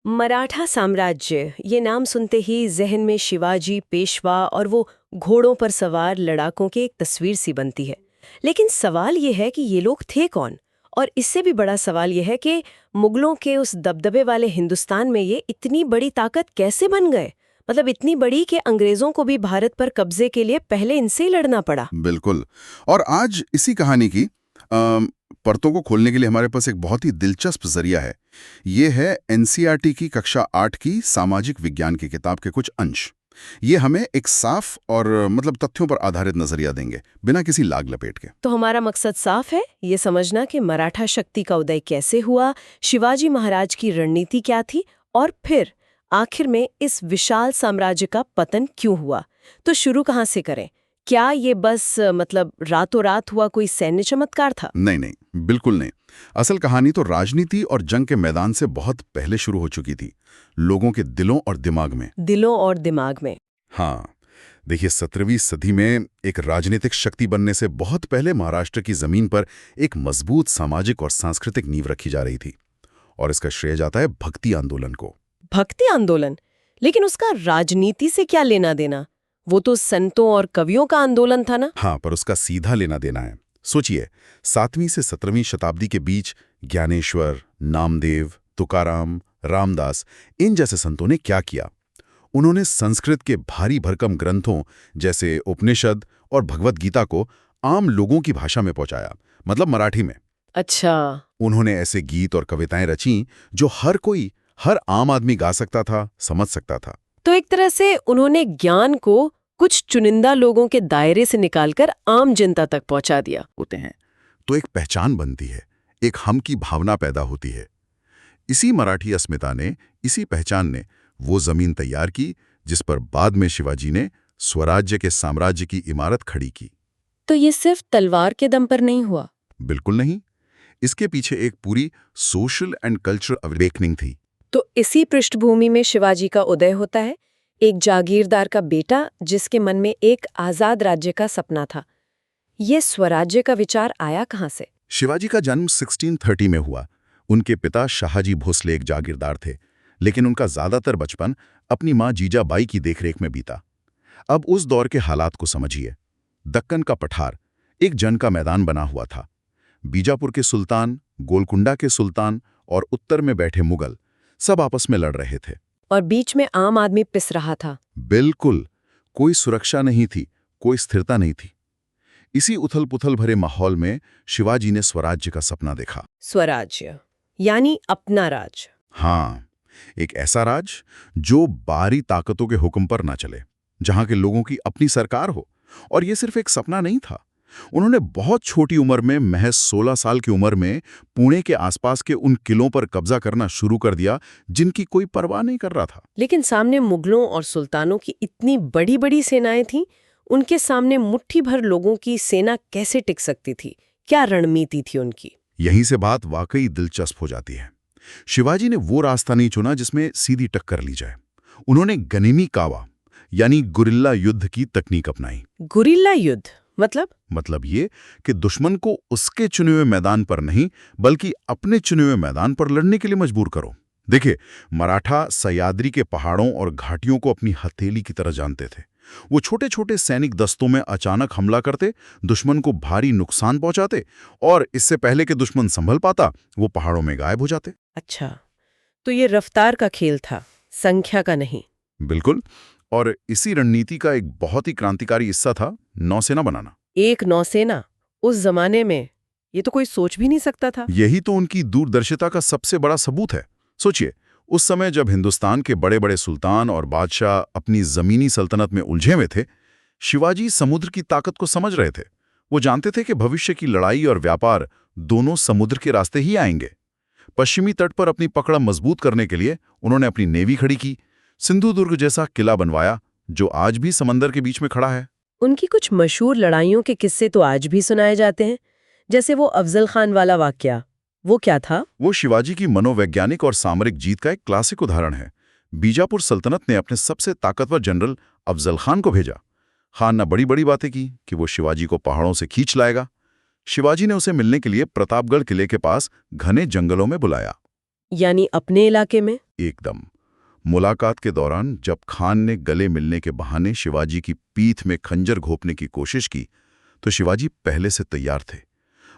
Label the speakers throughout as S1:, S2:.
S1: मराठा साम्राज्य, ये नाम सुनते ही जहन में शिवाजी, पेशवा और वो घोड़ों पर सवार लड़ाकों की एक तस्वीर सी बनती है। लेकिन सवाल ये है कि ये लोग थे कौन? और इससे भी बड़ा सवाल ये है कि मुगलों के उस दबदबे वाले हिंदुस्तान में ये इतनी बड़ी ताकत कैसे बन गए? मतलब इतनी बड़ी कि अंग्रेजों को भी भारत पर कब्जे के लिए पहले इनसे ही लड़ना पड़ा।
S2: बिल्कुल। और आज इसी कहानी की परतों को खोलने के लिए हमारे पास एक बहुत ही दिलचस्प जरिया है। ये है एनसीईआरटी की कक्षा 8 की सामाजिक विज्ञान की किताब के कुछ अंश। ये हमें एक साफ और तथ्यों पर आधारित नजरिया देंगे, बिना किसी लाग लपेट के।
S1: तो हमारा मकसद साफ है, ये समझना कि मराठा शक्ति का उदय कैसे हुआ, शिवाजी महाराज की रणनीति क्या थी और फिर आखिर में इस विशाल साम्राज्य का पतन क्यों हुआ। तो शुरू कहाँ से करें? क्या ये बस रातों रात हुआ कोई सैन्य चमत्कार था?
S2: नहीं नहीं, बिल्कुल नहीं। असल कहानी तो राजनीति और जंग के मैदान से बहुत पहले शुरू हो चुकी थी, लोगों के दिलों और दिमाग में।
S1: दिलों और दिमाग में।
S2: हाँ, देखिए 17वीं सदी में एक राजनीतिक शक्ति बनने से बहुत पहले महाराष्ट्र की जमीन पर एक मजबूत सामाजिक और सांस्कृतिक नींव रखी जा रही थी, और इसका श्रेय जाता है भक्ति आंदोलन को।
S1: भक्ति आंदोलन? लेकिन उसका राजनीति से क्या लेना देना? वो तो संतों और कवियों का आंदोलन था ना?
S2: हाँ, पर उसका सीधा लेना देना है। सोचिए, 7वीं से 17वीं शताब्दी के बीच ज्ञानेश्वर, नामदेव, तुकाराम, रामदास, इन जैसे संतों ने क्या किया? उन्होंने संस्कृत के भारी भरकम ग्रंथों जैसे उपनिषद और भगवत गीता को आम लोगों की भाषा में पहुंचाया, मतलब मराठी में।
S1: अच्छा।
S2: उन्होंने ऐसे गीत और कविताएं रची जो हर आम आदमी गा सकता था, समझ सकता था।
S1: तो एक तरह से उन्होंने ज्ञान को कुछ चुनिंदा लोगों के दायरे से निकालकर आम जनता तक पहुंचा दिया।
S2: होते हैं तो एक पहचान बनती है, एक हम की भावना पैदा होती है। इसी मराठी अस्मिता ने, इसी पहचान ने वो जमीन तैयार की जिस पर बाद में शिवाजी ने स्वराज्य के साम्राज्य की इमारत खड़ी की।
S1: तो ये सिर्फ तलवार के दम पर नहीं हुआ?
S2: बिल्कुल नहीं। इसके पीछे एक पूरी सोशल एंड कल्चरल अवेकनिंग थी।
S1: तो इसी पृष्ठभूमि में शिवाजी का उदय होता है, एक जागीरदार का बेटा जिसके मन में एक आजाद राज्य का सपना था। ये स्वराज्य का विचार आया कहाँ से?
S2: शिवाजी का जन्म 1630 में हुआ। उनके पिता शाहजी भोसले एक जागीरदार थे, लेकिन उनका ज्यादातर बचपन अपनी मां जीजाबाई की देखरेख में बीता। अब उस दौर के हालात को समझिए। दक्कन का पठार एक जंग का मैदान बना हुआ था। बीजापुर के सुल्तान, गोलकुंडा के सुल्तान और उत्तर में बैठे मुगल सब आपस में लड़ रहे थे,
S1: और बीच में आम आदमी पिस रहा था।
S2: बिल्कुल। कोई सुरक्षा नहीं थी, कोई स्थिरता नहीं थी। इसी उथल-पुथल भरे माहौल में शिवाजी ने स्वराज्य का सपना देखा।
S1: स्वराज्य यानी अपना राज।
S2: हाँ, एक ऐसा राज जो बाहरी ताकतों के हुक्म पर ना चले, जहां के लोगों की अपनी सरकार हो। और ये सिर्फ एक सपना नहीं था। उन्होंने बहुत छोटी उम्र में, महज 16 साल की उम्र में, पुणे के आसपास के उन किलों पर कब्जा करना शुरू कर दिया जिनकी कोई परवाह नहीं कर रहा था।
S1: लेकिन सामने मुगलों और सुल्तानों की इतनी बड़ी बड़ी सेनाएं थीं, उनके सामने मुट्ठी भर लोगों की सेना कैसे टिक सकती थी? क्या रणनीति थी उनकी?
S2: यहीं से बात वाकई दिलचस्प हो जाती है। शिवाजी ने वो रास्ता नहीं चुना जिसमें सीधी टक्कर ली जाए। उन्होंने गनीमी कावा यानी गुरिल्ला युद्ध की तकनीक अपनाई।
S1: गुरिल्ला युद्ध
S2: मतलब ये कि दुश्मन को उसके चुने हुए मैदान पर नहीं, बल्कि अपने चुने हुए मैदान पर लड़ने के लिए मजबूर करो। देखिए, मराठा सह्याद्री के पहाड़ों और घाटियों को अपनी हथेली की तरह जानते थे। वो छोटे छोटे सैनिक दस्तों में अचानक हमला करते, दुश्मन को भारी नुकसान पहुंचाते, और इससे पहले कि दुश्मन संभल पाता, वो पहाड़ों में गायब हो जाते।
S1: अच्छा, तो ये रफ्तार का खेल था, संख्या का नहीं।
S2: बिल्कुल। और इसी रणनीति का एक बहुत ही क्रांतिकारी हिस्सा था नौसेना बनाना।
S1: एक नौसेना उस जमाने में, ये तो कोई सोच भी नहीं सकता था।
S2: यही तो उनकी दूरदर्शिता का सबसे बड़ा सबूत है। सोचिए, उस समय जब हिंदुस्तान के बड़े बड़े सुल्तान और बादशाह अपनी जमीनी सल्तनत में उलझे हुए थे, शिवाजी समुद्र की ताकत को समझ रहे थे। वो जानते थे कि भविष्य की लड़ाई और व्यापार दोनों समुद्र के रास्ते ही आएंगे। पश्चिमी तट पर अपनी पकड़ मजबूत करने के लिए उन्होंने अपनी नेवी खड़ी की, सिंधुदुर्ग जैसा किला बनवाया जो आज भी समंदर के बीच में खड़ा है।
S1: उनकी कुछ मशहूर लड़ाइयों के किस्से तो आज भी सुनाए जाते हैं, जैसे वो अफजल खान वाला वाकया। वो क्या था?
S2: वो शिवाजी की मनोवैज्ञानिक और सामरिक जीत का एक क्लासिक उदाहरण है। बीजापुर सल्तनत ने अपने सबसे ताकतवर जनरल अफजल खान को भेजा। खान ने बड़ी बड़ी बातें की कि वो शिवाजी को पहाड़ों से खींच लाएगा। शिवाजी ने उसे मिलने के लिए प्रतापगढ़ किले के पास घने जंगलों में बुलाया।
S1: यानी अपने इलाके में?
S2: एकदम। मुलाकात के दौरान जब खान ने गले मिलने के बहाने शिवाजी की पीठ में खंजर घोंपने की कोशिश की, तो शिवाजी पहले से तैयार थे।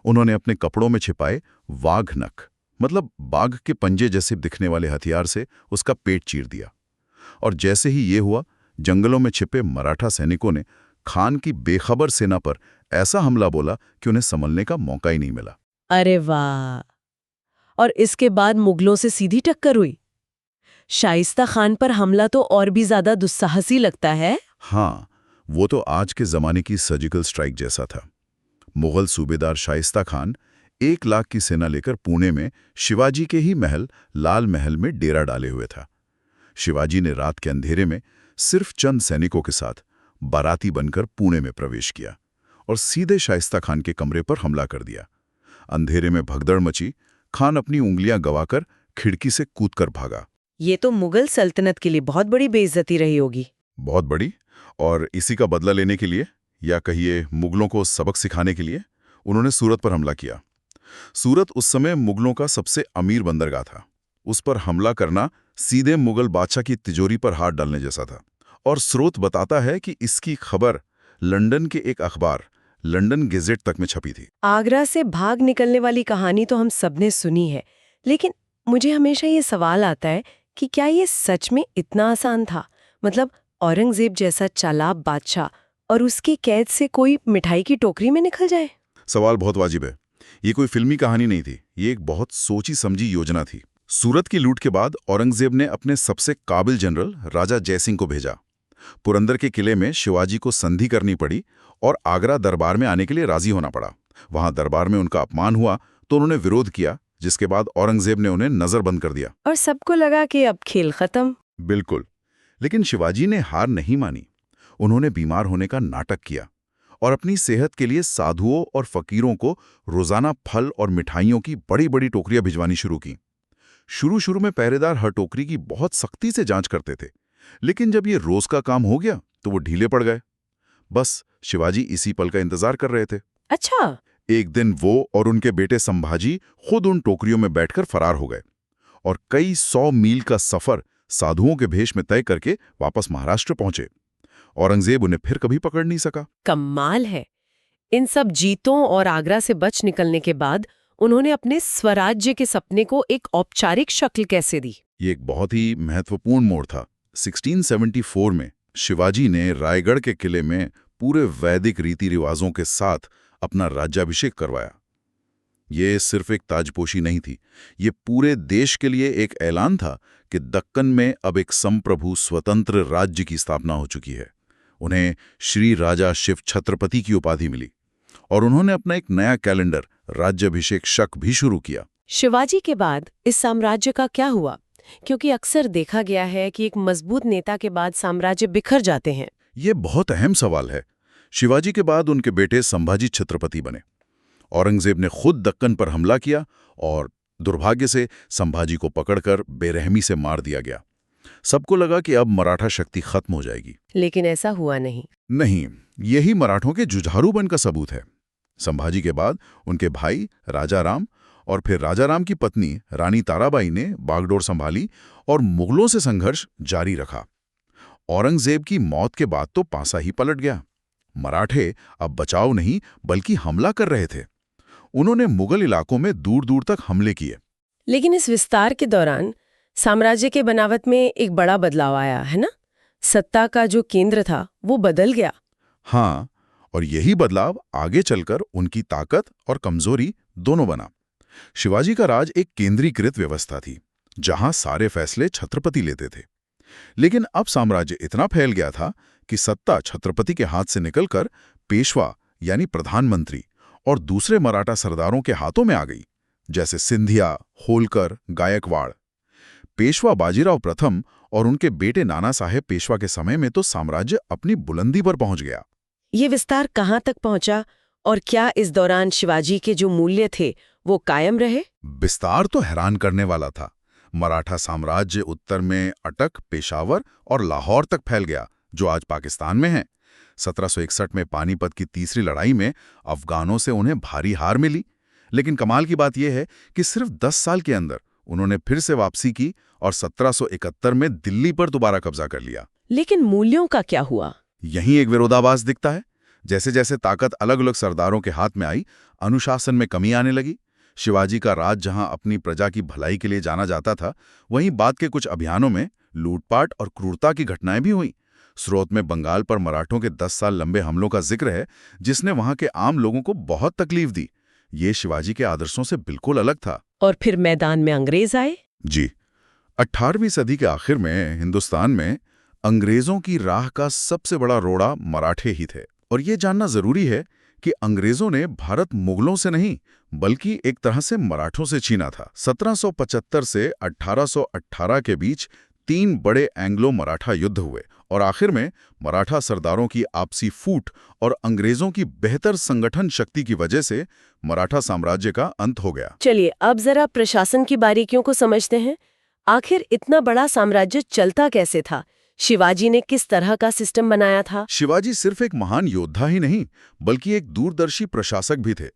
S2: उन्होंने अपने कपड़ों में छिपाए वाघ नख, मतलब बाघ के पंजे जैसे दिखने वाले हथियार से उसका पेट चीर दिया। और जैसे ही ये हुआ, जंगलों में छिपे मराठा सैनिकों ने खान की बेखबर सेना पर ऐसा हमला बोला कि उन्हें संभलने का मौका ही नहीं मिला।
S1: अरे वाह! और इसके बाद मुगलों से सीधी टक्कर हुई। शाइस्ता खान पर हमला तो और भी ज्यादा दुस्साहसी लगता है।
S2: हाँ, वो तो आज के जमाने की सर्जिकल स्ट्राइक जैसा था। मुगल सूबेदार शाइस्ता खान 1 लाख की सेना लेकर पुणे में शिवाजी के ही महल लाल महल में डेरा डाले हुए था। शिवाजी ने रात के अंधेरे में सिर्फ चंद सैनिकों के साथ बाराती बनकर पुणे में प्रवेश किया और सीधे शाइस्ता खान के कमरे पर हमला कर दिया। अंधेरे में भगदड़ मची, खान अपनी उंगलियां गवाकर खिड़की से कूदकर भागा।
S1: ये तो मुगल सल्तनत के लिए बहुत बड़ी बेइज्जती रही होगी।
S2: बहुत बड़ी। और इसी का बदला लेने के लिए, या कहिए मुगलों को सबक सिखाने के लिए, उन्होंने सूरत पर हमला किया। सूरत उस समय मुगलों का सबसे अमीर बंदरगाह था। उस पर हमला करना सीधे मुगल बादशाह की तिजोरी पर हाथ डालने जैसा था। और स्रोत बताता है कि इसकी खबर लंदन के एक अखबार लंदन गेजेट तक में छपी थी।
S1: आगरा से भाग निकलने वाली कहानी तो हम सबने सुनी है, लेकिन मुझे हमेशा ये सवाल आता है कि क्या ये सच में इतना आसान था? मतलब औरंगजेब जैसा चालाक बादशाह और उसकी कैद से कोई मिठाई की टोकरी में निकल जाए?
S2: सवाल बहुत वाजिब है। ये कोई फिल्मी कहानी नहीं थी, ये एक बहुत सोची समझी योजना थी। सूरत की लूट के बाद औरंगजेब ने अपने सबसे काबिल जनरल राजा जयसिंह को भेजा। पुरंदर के किले में शिवाजी को संधि करनी पड़ी और आगरा दरबार में आने के लिए राजी होना पड़ा। वहां दरबार में उनका अपमान हुआ तो उन्होंने विरोध किया, जिसके बाद औरंगजेब ने उन्हें नजरबंद कर दिया।
S1: और सबको लगा कि अब खेल खत्म।
S2: बिल्कुल। लेकिन शिवाजी ने हार नहीं मानी। उन्होंने बीमार होने का नाटक किया और अपनी सेहत के लिए साधुओं और फकीरों को रोजाना फल और मिठाइयों की बड़ी बड़ी टोकरियां भिजवानी शुरू की। शुरू में पहरेदार हर टोकरी की बहुत सख्ती से जांच करते थे, लेकिन जब ये रोज का काम हो गया तो वो ढीले पड़ गए। बस शिवाजी इसी पल का इंतजार कर रहे थे।
S1: अच्छा।
S2: एक दिन वो और उनके बेटे संभाजी खुद उन टोकरियों में बैठकर फरार हो गए और कई 100 मील का सफर साधुओं के भेष में तय करके वापस महाराष्ट्र पहुंचे। औरंगजेब उन्हें फिर कभी पकड़ नहीं सका।
S1: कमाल है। इन सब जीतों और आगरा से बच निकलने के बाद उन्होंने अपने स्वराज्य के सपने को एक औपचारिक शक्ल कैसे दी?
S2: ये एक बहुत ही महत्वपूर्ण मोड़ था। 1674 में शिवाजी ने रायगढ़ के किले में पूरे वैदिक रीति रिवाजों के साथ अपना राज्याभिषेक करवाया। ये सिर्फ एक ताजपोशी नहीं थी, ये पूरे देश के लिए एक ऐलान था कि दक्कन में अब एक संप्रभु स्वतंत्र राज्य की स्थापना हो चुकी है। उन्हें श्री राजा शिव छत्रपति की उपाधि मिली और उन्होंने अपना एक नया कैलेंडर राज्याभिषेक शक भी शुरू किया।
S1: शिवाजी के बाद इस साम्राज्य का क्या हुआ? क्योंकि अक्सर देखा गया है कि एक मजबूत नेता के बाद साम्राज्य बिखर जाते हैं।
S2: ये बहुत अहम सवाल है। शिवाजी के बाद उनके बेटे संभाजी छत्रपति बने। औरंगजेब ने खुद दक्कन पर हमला किया और दुर्भाग्य से संभाजी को पकड़कर बेरहमी से मार दिया गया। सबको लगा कि अब मराठा शक्ति खत्म हो जाएगी,
S1: लेकिन ऐसा हुआ नहीं।
S2: यही मराठों के जुझारूपन का सबूत है। संभाजी के बाद उनके भाई राजा राम और फिर राजा राम की पत्नी रानी ताराबाई ने बागडोर संभाली और मुगलों से संघर्ष जारी रखा। औरंगजेब की मौत के बाद तो पासा ही पलट गया। मराठे अब बचाव नहीं बल्कि हमला कर रहे थे। उन्होंने मुगल इलाकों में दूर दूर तक हमले किए।
S1: लेकिन इस विस्तार के दौरान साम्राज्य के बनावट में एक बड़ा बदलाव आया है ना? सत्ता का जो केंद्र था वो बदल गया।
S2: हाँ, और यही बदलाव आगे चलकर उनकी ताकत और कमजोरी दोनों बना। शिवाजी का राज एक केंद्रीकृत व्यवस्था थी, जहां सारे फैसले छत्रपति लेते थे। लेकिन अब साम्राज्य इतना फैल गया था कि सत्ता छत्रपति के हाथ से निकलकर पेशवा यानी प्रधानमंत्री और दूसरे मराठा सरदारों के हाथों में आ गई, जैसे सिंधिया, होलकर, गायकवाड़। पेशवा बाजीराव प्रथम और उनके बेटे नाना साहेब पेशवा के समय में तो साम्राज्य अपनी बुलंदी पर पहुंच गया।
S1: ये विस्तार कहाँ तक पहुंचा और क्या इस दौरान शिवाजी के जो मूल्य थे वो कायम रहे?
S2: विस्तार तो हैरान करने वाला था। मराठा साम्राज्य उत्तर में अटक, पेशावर और लाहौर तक फैल गया, जो आज पाकिस्तान में है। 1761 में पानीपत की तीसरी लड़ाई में अफगानों से उन्हें भारी हार मिली, लेकिन कमाल की बात यह है कि सिर्फ 10 साल के अंदर उन्होंने फिर से वापसी की और 1771 में दिल्ली पर दोबारा कब्जा कर लिया।
S1: लेकिन मूल्यों का क्या हुआ?
S2: यहीं एक विरोधाभास दिखता है। जैसे जैसे ताकत अलग अलग सरदारों के हाथ में आई, अनुशासन में कमी आने लगी। शिवाजी का राज जहां अपनी प्रजा की भलाई के लिए जाना जाता था, वहीं बाद के कुछ अभियानों में लूटपाट और क्रूरता की घटनाएं भी हुईं। स्रोत में बंगाल पर मराठों के 10 साल लंबे हमलों का जिक्र है, जिसने वहां के आम लोगों को बहुत तकलीफ दी। ये शिवाजी के आदर्शों से बिल्कुल अलग था।
S1: और फिर मैदान में अंग्रेज आए?
S2: जी, 18वीं सदी के आखिर में हिंदुस्तान में अंग्रेजों की राह का सबसे बड़ा रोड़ा मराठे ही थे। और ये जानना जरूरी है कि अंग्रेजों ने भारत मुगलों से नहीं, बल्कि एक तरह से मराठों से छीना था। 1775 से 1818 के बीच 3 बड़े एंग्लो मराठा युद्ध हुए और आखिर में मराठा सरदारों की आपसी फूट और अंग्रेजों की बेहतर संगठन शक्ति की वजह से मराठा साम्राज्य का अंत हो गया।
S1: चलिए अब जरा प्रशासन की बारीकियों को समझते हैं। आखिर इतना बड़ा साम्राज्य चलता कैसे था? शिवाजी ने किस तरह का सिस्टम बनाया था?
S2: शिवाजी सिर्फ एक महान योद्धा ही नहीं, बल्कि एक दूरदर्शी प्रशासक भी थे।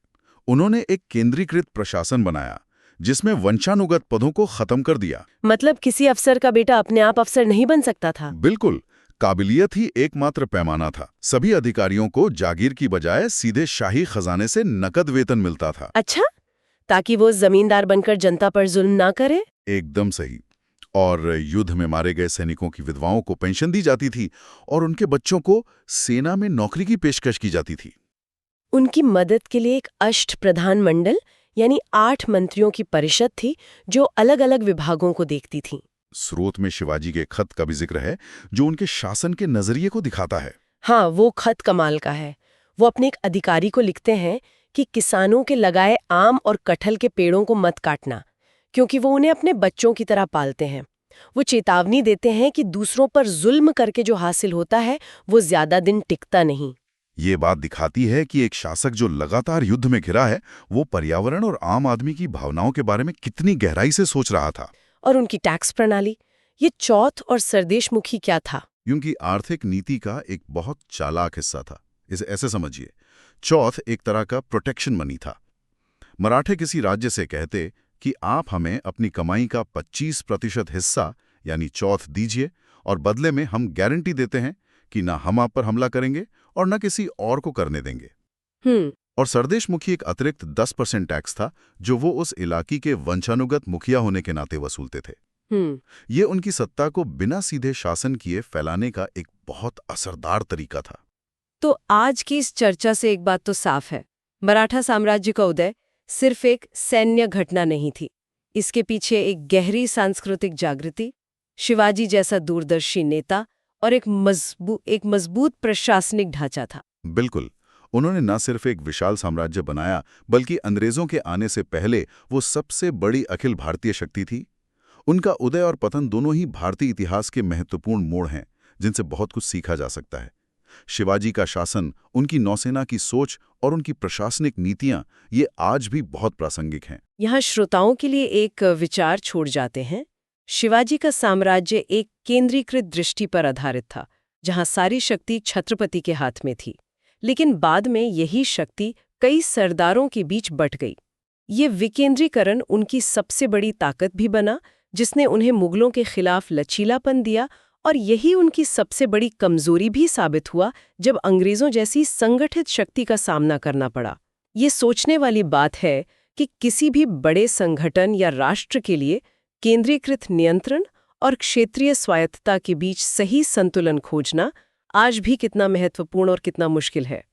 S2: उन्होंने एक केंद्रीकृत प्रशासन बनाया, जिसमें वंशानुगत पदों को खत्म कर दिया।
S1: मतलब किसी अफसर का बेटा अपने आप अफसर नहीं बन सकता था?
S2: बिल्कुल, काबिलियत ही एकमात्र पैमाना था। सभी अधिकारियों को जागीर की बजाय सीधे शाही खजाने से नकद वेतन मिलता था।
S1: अच्छा, ताकि वो जमींदार बनकर जनता पर जुल्म ना करे?
S2: एकदम सही। और युद्ध में मारे गए सैनिकों की विधवाओं को पेंशन दी जाती थी और उनके बच्चों को सेना में नौकरी की पेशकश की जाती थी।
S1: उनकी मदद के लिए एक अष्टप्रधान मंडल यानी 8 मंत्रियों की परिषद थी, जो अलग अलग विभागों को देखती थी।
S2: स्रोत में शिवाजी के खत का भी जिक्र है, जो उनके शासन के नजरिए को दिखाता है।
S1: हाँ, वो खत कमाल का है। वो अपने एक अधिकारी को लिखते हैं कि किसानों के लगाए आम और कटहल के पेड़ों को मत काटना, क्योंकि वो उन्हें अपने बच्चों की तरह पालते हैं। वो चेतावनी देते हैं कि दूसरों पर जुल्म करके जो हासिल होता है वो ज्यादा दिन टिकता नहीं।
S2: ये बात दिखाती है कि एक शासक जो लगातार युद्ध में घिरा है, वो पर्यावरण और आम आदमी की भावनाओं के बारे में कितनी गहराई से सोच रहा था।
S1: और उनकी टैक्स प्रणाली, ये चौथ और सरदेशमुखी क्या था?
S2: उनकी आर्थिक नीति का एक बहुत चालाक हिस्सा था। इसे ऐसे समझिए, चौथ एक तरह का प्रोटेक्शन मनी था। मराठे किसी राज्य से कहते कि आप हमें अपनी कमाई का 25% हिस्सा यानी चौथ दीजिए, और बदले में हम गारंटी देते हैं कि ना हम आप पर हमला करेंगे और न किसी और को करने देंगे। और सरदेशमुखी एक अतिरिक्त 10% टैक्स था, जो वो उस इलाके के वंशानुगत मुखिया होने के नाते वसूलते थे। ये उनकी सत्ता को बिना सीधे शासन किए फैलाने का एक बहुत असरदार तरीका था।
S1: तो आज की इस चर्चा से एक बात तो साफ है, मराठा साम्राज्य का उदय सिर्फ एक सैन्य घटना नहीं थी। इसके पीछे एक गहरी सांस्कृतिक जागृति, शिवाजी जैसा दूरदर्शी नेता और एक मजबूत प्रशासनिक ढांचा था।
S2: बिल्कुल, उन्होंने न सिर्फ एक विशाल साम्राज्य बनाया, बल्कि अंग्रेजों के आने से पहले वो सबसे बड़ी अखिल भारतीय शक्ति थी। उनका उदय और पतन दोनों ही भारतीय इतिहास के महत्वपूर्ण मोड़ हैं, जिनसे बहुत कुछ सीखा जा सकता है। शिवाजी का शासन, उनकी नौसेना की सोच और उनकी प्रशासनिक नीतियां, ये आज भी बहुत प्रासंगिक हैं।
S1: यहाँ श्रोताओं के लिए एक विचार छोड़ जाते हैं। शिवाजी का साम्राज्य एक केंद्रीकृत दृष्टि पर आधारित था, जहाँ सारी शक्ति छत्रपति के हाथ में थी। लेकिन बाद में यही शक्ति कई सरदारों के बीच बंट गई। ये विकेंद्रीकरण उनकी सबसे बड़ी ताकत भी बना, जिसने उन्हें मुगलों के खिलाफ लचीलापन दिया, और यही उनकी सबसे बड़ी कमजोरी भी साबित हुआ जब अंग्रेजों जैसी संगठित शक्ति का सामना करना पड़ा। ये सोचने वाली बात है कि किसी भी बड़े संगठन या राष्ट्र के लिए केंद्रीकृत नियंत्रण और क्षेत्रीय स्वायत्तता के बीच सही संतुलन खोजना आज भी कितना महत्वपूर्ण और कितना मुश्किल है।